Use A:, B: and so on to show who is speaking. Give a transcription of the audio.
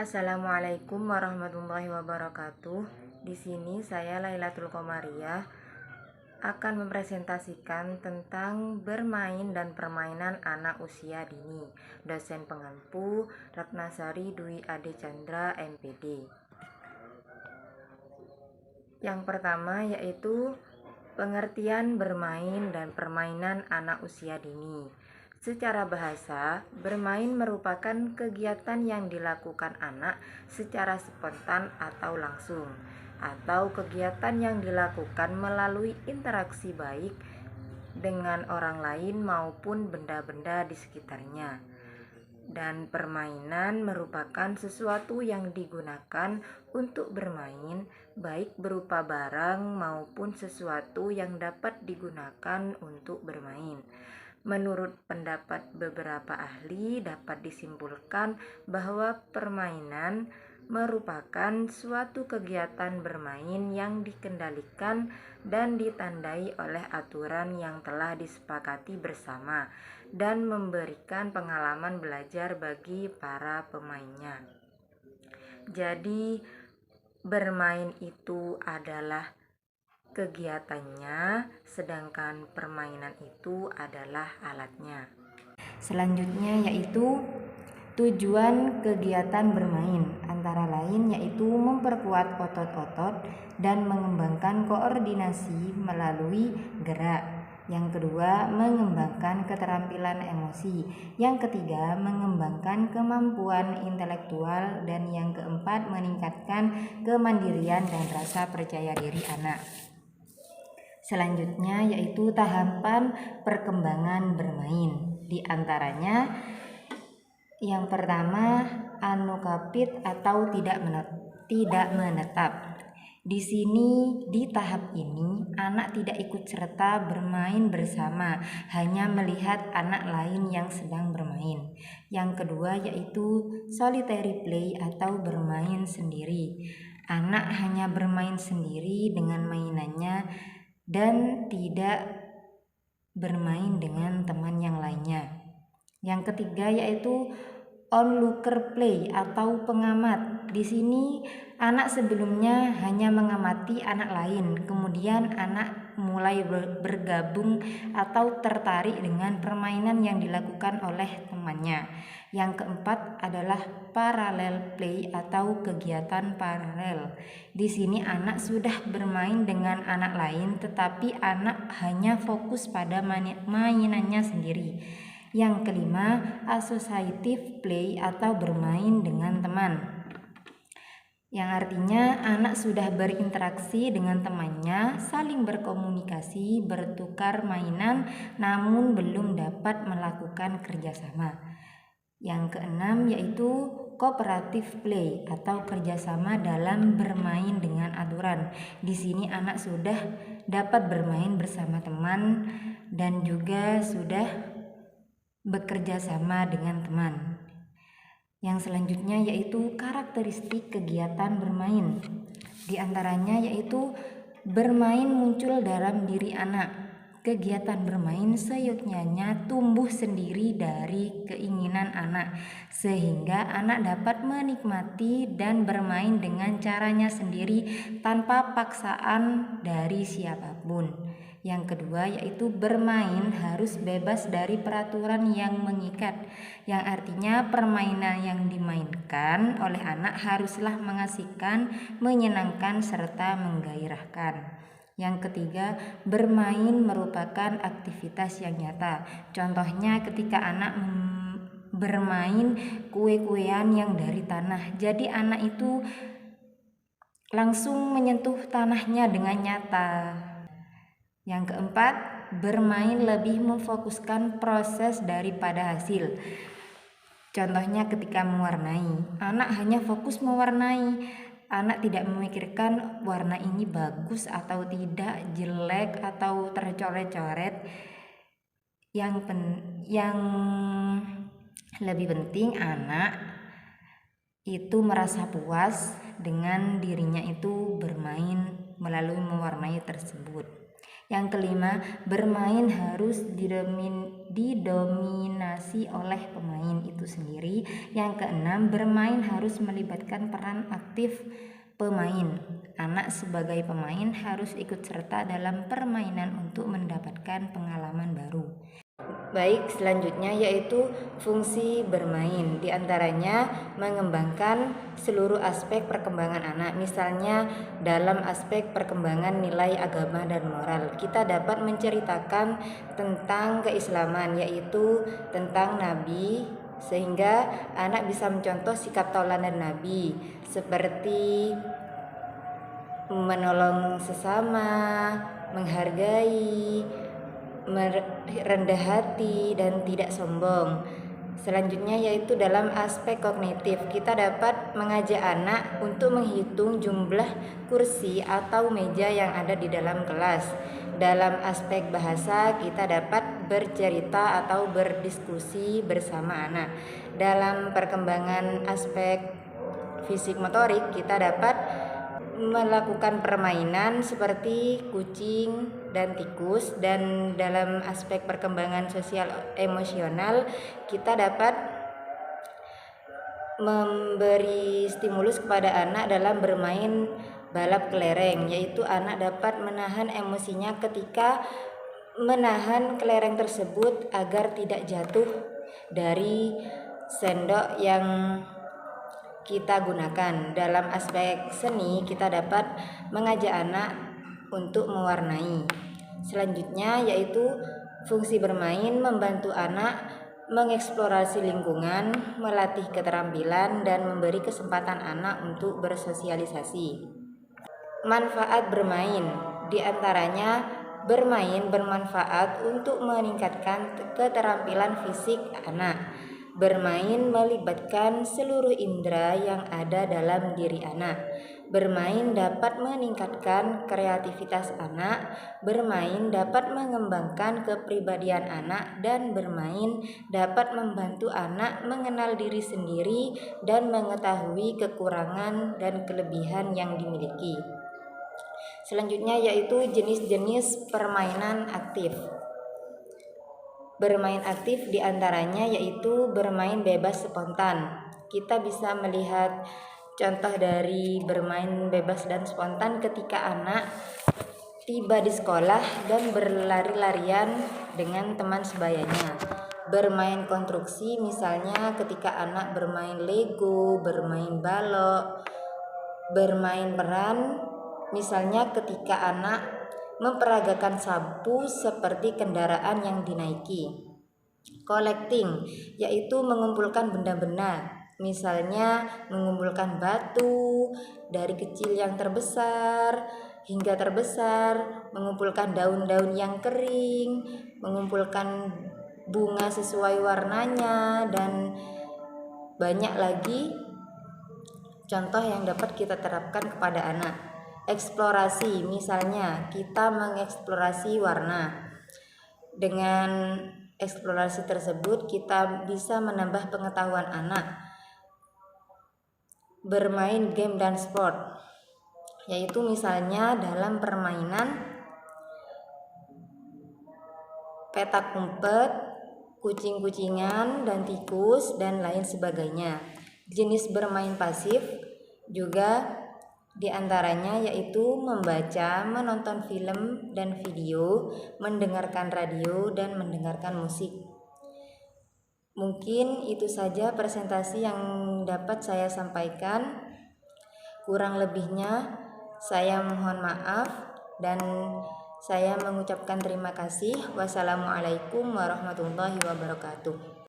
A: Assalamualaikum warahmatullahi wabarakatuh. Di sini saya Lailatul Qomariyah akan mempresentasikan tentang bermain dan permainan anak usia dini. Dosen pengampu Ratnasari Dwi Ade Chandra MPD. Yang pertama yaitu pengertian bermain dan permainan anak usia dini. Secara bahasa, bermain merupakan kegiatan yang dilakukan anak secara spontan atau langsung, atau kegiatan yang dilakukan melalui interaksi baik dengan orang lain maupun benda-benda di sekitarnya. Dan permainan merupakan sesuatu yang digunakan untuk bermain, baik berupa barang maupun sesuatu yang dapat digunakan untuk bermain. Menurut pendapat beberapa ahli, dapat disimpulkan bahwa permainan merupakan suatu kegiatan bermain yang dikendalikan dan ditandai oleh aturan yang telah disepakati bersama dan memberikan pengalaman belajar bagi para pemainnya. Jadi, bermain itu adalah kegiatannya, sedangkan permainan itu adalah alatnya. Selanjutnya yaitu tujuan kegiatan bermain, antara lain yaitu memperkuat otot-otot dan mengembangkan koordinasi melalui gerak. Yang kedua, mengembangkan keterampilan emosi. Yang ketiga, mengembangkan kemampuan intelektual. Dan yang keempat, meningkatkan kemandirian dan rasa percaya diri anak. Selanjutnya yaitu tahapan perkembangan bermain. Di antaranya yang pertama, anukapit atau tidak menetap. Di sini, di tahap ini, anak tidak ikut serta bermain bersama, hanya melihat anak lain yang sedang bermain. Yang kedua yaitu solitary play atau bermain sendiri. Anak hanya bermain sendiri dengan mainannya dan tidak bermain dengan teman yang lainnya. Yang ketiga yaitu onlooker play atau pengamat. Di sini anak sebelumnya hanya mengamati anak lain, kemudian anak mulai bergabung atau tertarik dengan permainan yang dilakukan oleh temannya. Yang keempat adalah parallel play atau kegiatan paralel. Di sini anak sudah bermain dengan anak lain, tetapi anak hanya fokus pada mainannya sendiri. Yang kelima, associative play atau bermain dengan teman. Yang artinya anak sudah berinteraksi dengan temannya, saling berkomunikasi, bertukar mainan, namun belum dapat melakukan kerjasama. Yang keenam yaitu cooperative play atau kerjasama dalam bermain dengan aturan. Di sini anak sudah dapat bermain bersama teman dan juga sudah bekerja sama dengan teman. Yang selanjutnya yaitu karakteristik kegiatan bermain. Di antaranya yaitu bermain muncul dalam diri anak. Kegiatan bermain seyogyanya tumbuh sendiri dari keinginan anak, sehingga anak dapat menikmati dan bermain dengan caranya sendiri tanpa paksaan dari siapapun. Yang kedua yaitu bermain harus bebas dari peraturan yang mengikat, yang artinya permainan yang dimainkan oleh anak haruslah mengasihkan, menyenangkan, serta menggairahkan. Yang ketiga, bermain merupakan aktivitas yang nyata. Contohnya ketika anak bermain kue-kuean yang dari tanah. Jadi anak itu langsung menyentuh tanahnya dengan nyata. Yang keempat, bermain lebih memfokuskan proses daripada hasil. Contohnya ketika mewarnai, anak hanya fokus mewarnai. Anak tidak memikirkan warna ini bagus atau tidak, jelek atau tercoret-coret. Yang lebih penting anak itu merasa puas dengan dirinya itu bermain melalui mewarnai tersebut. Yang kelima, bermain harus didominasi oleh pemain itu sendiri. Yang keenam, bermain harus melibatkan peran aktif pemain. Anak sebagai pemain harus ikut serta dalam permainan untuk mendapatkan pengalaman baru. Baik, selanjutnya yaitu fungsi bermain. Di antaranya mengembangkan seluruh aspek perkembangan anak. Misalnya dalam aspek perkembangan nilai agama dan moral, kita dapat menceritakan tentang keislaman, yaitu tentang Nabi, sehingga anak bisa mencontoh sikap tauladan Nabi seperti menolong sesama, menghargai, rendah hati, dan tidak sombong. Selanjutnya yaitu dalam aspek kognitif, kita dapat mengajak anak untuk menghitung jumlah kursi atau meja yang ada di dalam kelas. Dalam aspek bahasa, kita dapat bercerita atau berdiskusi bersama anak. Dalam perkembangan aspek fisik motorik, kita dapat melakukan permainan seperti kucing dan tikus. Dan dalam aspek perkembangan sosial emosional, kita dapat memberi stimulus kepada anak dalam bermain balap kelereng, yaitu anak dapat menahan emosinya ketika menahan kelereng tersebut agar tidak jatuh dari sendok yang kita gunakan. Dalam aspek seni, kita dapat mengajak anak untuk mewarnai. Selanjutnya yaitu fungsi bermain membantu anak mengeksplorasi lingkungan, melatih keterampilan, dan memberi kesempatan anak untuk bersosialisasi. Manfaat bermain, diantaranya bermain bermanfaat untuk meningkatkan keterampilan fisik anak. Bermain melibatkan seluruh indera yang ada dalam diri anak. Bermain dapat meningkatkan kreativitas anak. Bermain dapat mengembangkan kepribadian anak, dan bermain dapat membantu anak mengenal diri sendiri dan mengetahui kekurangan dan kelebihan yang dimiliki. Selanjutnya yaitu jenis-jenis permainan aktif. Bermain aktif diantaranya yaitu bermain bebas spontan. Kita bisa melihat contoh dari bermain bebas dan spontan ketika anak tiba di sekolah dan berlari-larian dengan teman sebayanya. Bermain konstruksi, misalnya ketika anak bermain Lego, bermain balok. Bermain peran, misalnya ketika anak memperagakan sapu seperti kendaraan yang dinaiki. Collecting, yaitu mengumpulkan benda-benda, misalnya mengumpulkan batu dari kecil yang terbesar hingga terbesar, mengumpulkan daun-daun yang kering, mengumpulkan bunga sesuai warnanya, dan banyak lagi contoh yang dapat kita terapkan kepada anak. Eksplorasi, misalnya kita mengeksplorasi warna. Dengan eksplorasi tersebut kita bisa menambah pengetahuan anak. Bermain game dan sport, yaitu misalnya dalam permainan petak umpet, kucing-kucingan dan tikus, dan lain sebagainya. Jenis bermain pasif juga diantaranya yaitu membaca, menonton film dan video, mendengarkan radio, dan mendengarkan musik. Mungkin itu saja presentasi yang dapat saya sampaikan. Kurang lebihnya saya mohon maaf dan saya mengucapkan terima kasih. Wassalamualaikum warahmatullahi wabarakatuh.